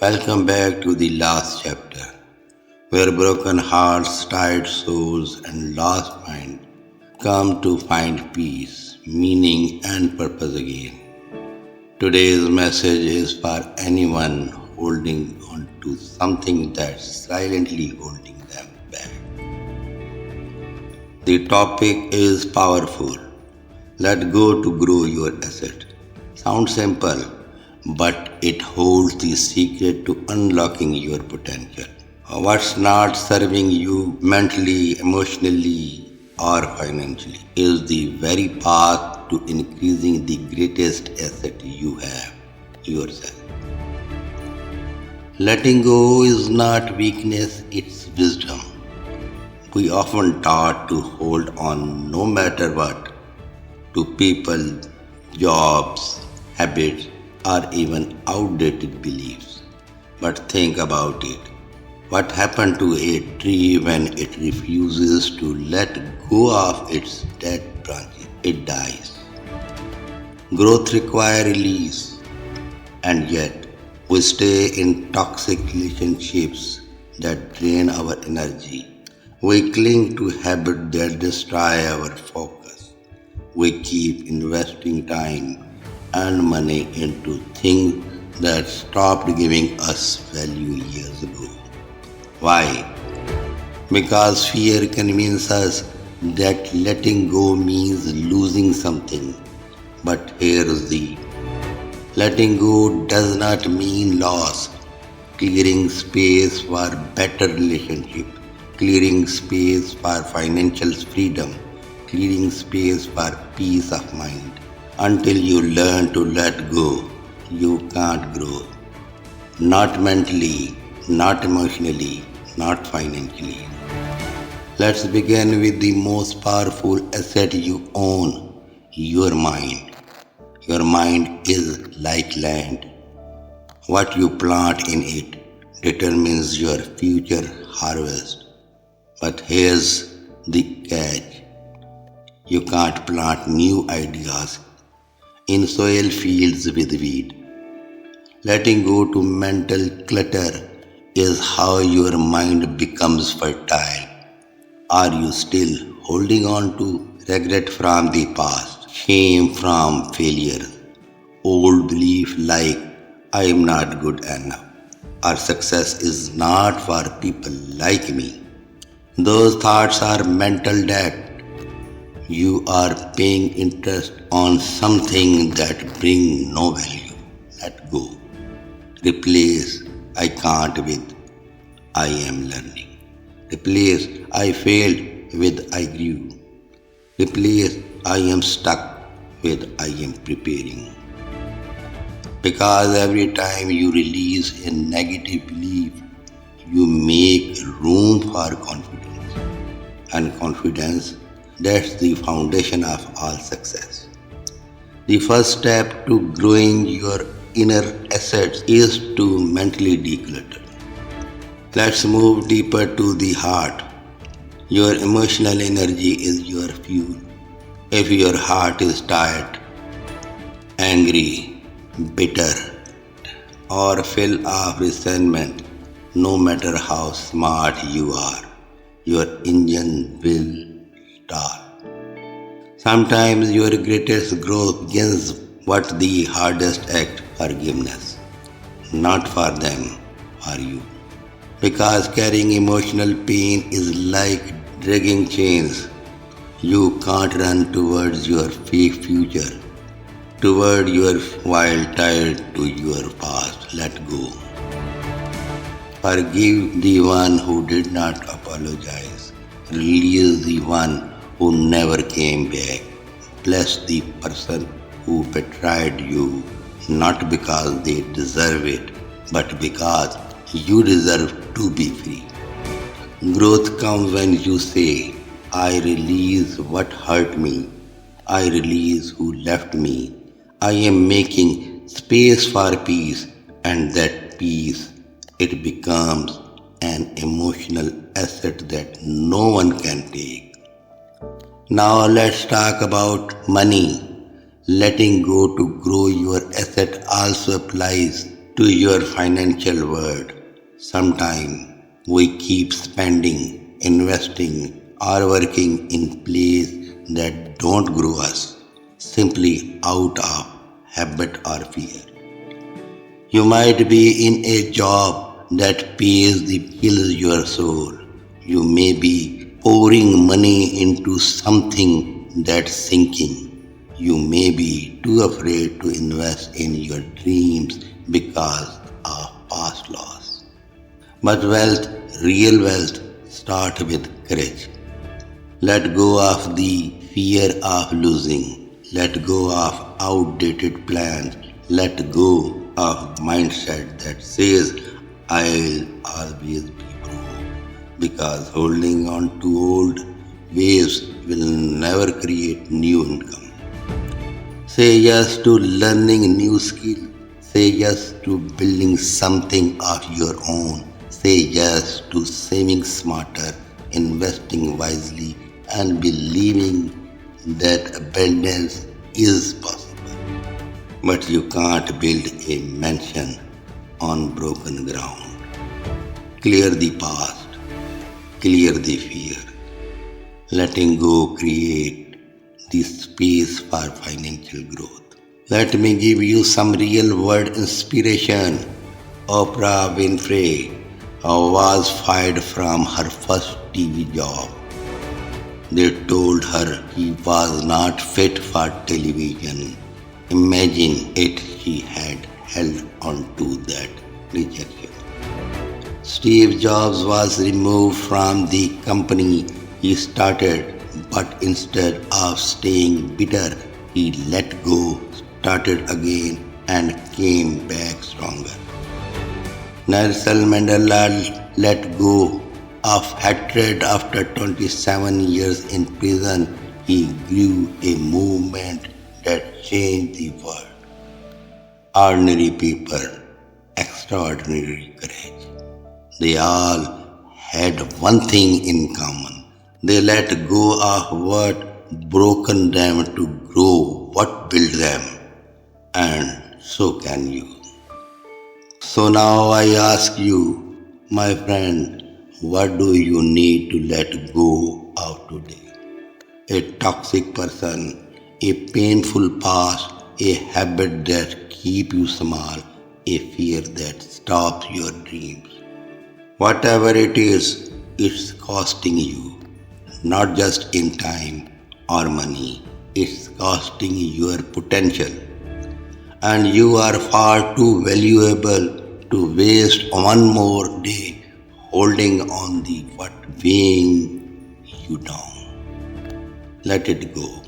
Welcome back to the last chapter, where broken hearts, tired souls, and lost minds come to find peace, meaning, and purpose again. Today's message is for anyone holding on to something that's silently holding them back. The topic is powerful. Let go to grow your asset. Sounds simple, but it holds the secret to unlocking your potential. What's not serving you mentally, emotionally, or financially is the very path to increasing the greatest asset you have, yourself. Letting go is not weakness, it's wisdom. We often taught to hold on no matter what, to people, jobs, habits, or even outdated beliefs. But think about it. What happened to a tree when it refuses to let go of its dead branches? It dies. Growth requires release, and yet we stay in toxic relationships that drain our energy. We cling to habits that destroy our focus. We keep investing time and money into things that stopped giving us value years ago. Why? Because fear convinces us that letting go means losing something. But here's the letting go does not mean loss. Clearing space for better relationship, clearing space for financial freedom, clearing space for peace of mind. Until you learn to let go, you can't grow. Not mentally, not emotionally, not financially. Let's begin with the most powerful asset you own, your mind. Your mind is like land. What you plant in it determines your future harvest. But here's the catch. You can't plant new ideas in soil fields with weed. Letting go to mental clutter is how your mind becomes fertile. Are you still holding on to regret from the past, shame from failure, old belief like I am not good enough, or success is not for people like me? Those thoughts are mental debt. You are paying interest on something that brings no value. Let go. Replace I can't with I am learning. Replace I failed with I grew. Replace I am stuck with I am preparing. Because every time you release a negative belief, you make room for confidence. And confidence, that's the foundation of all success. The first step to growing your inner assets is to mentally declutter. Let's move deeper to the heart. Your emotional energy is your fuel. If your heart is tired, angry, bitter, or full of resentment, no matter how smart you are, your engine will stall. Sometimes your greatest growth begins what the hardest act, forgiveness. Not for them, for you. Because carrying emotional pain is like dragging chains. You can't run towards your fake future, toward your while tied to your past. Let go. Forgive the one who did not apologize. Release the one who never came back. Bless the person who betrayed you, not because they deserve it, but because you deserve to be free. Growth comes when you say, I release what hurt me. I release who left me. I am making space for peace, and that peace, it becomes an emotional asset that no one can take. Now let's talk about money. Letting go to grow your asset also applies to your financial world. Sometime we keep spending, investing, or working in places that don't grow us, simply out of habit or fear. You might be in a job that pays the kills your soul. You may be pouring money into something that's sinking. You may be too afraid to invest in your dreams because of past loss. But wealth, real wealth, starts with courage. Let go of the fear of losing. Let go of outdated plans. Let go of mindset that says I'll always be broke. Because holding on to old ways will never create new income. Say yes to learning new skill. Say yes to building something of your own. Say yes to saving smarter, investing wisely, and believing that abundance is possible. But you can't build a mansion on broken ground. Clear the past, clear the fear. Letting go create the space for financial growth. Let me give you some real world inspiration. Oprah Winfrey was fired from her first TV job. They told her he was not fit for television. Imagine it, she had held on to that rejection. Steve Jobs was removed from the company he started, but instead of staying bitter, he let go, started again, and came back stronger. Nelson Mandela let go of hatred after 27 years in prison. He grew a movement that changed the world. Ordinary people, extraordinary courage. They all had one thing in common. They let go of what broken them to grow what built them. And so can you. So now I ask you, my friend, what do you need to let go of today? A toxic person, a painful past, a habit that keeps you small, a fear that stops your dreams. Whatever it is, it's costing you, not just in time or money, it's costing your potential. And you are far too valuable to waste one more day holding on the what weighing you down. Let it go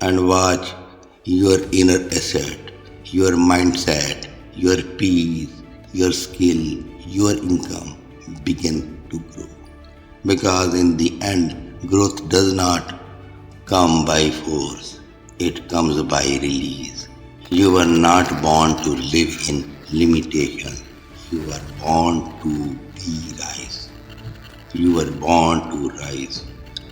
and watch your inner asset, your mindset, your peace, your skill, your income begin to grow. Because in the end, growth does not come by force, it comes by release. You were not born to live in limitation. You were born to be rise. You were born to rise.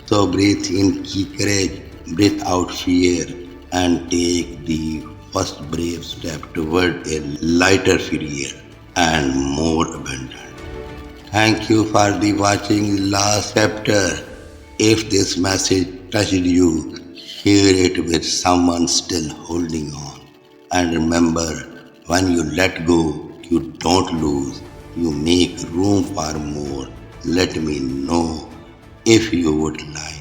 So breathe in courage, breathe out fear, and take the first brave step toward a lighter career and more abundant. Thank you for the watching last chapter. If this message touched you, share it with someone still holding on. And remember, when you let go, you don't lose. You make room for more. Let me know if you would like.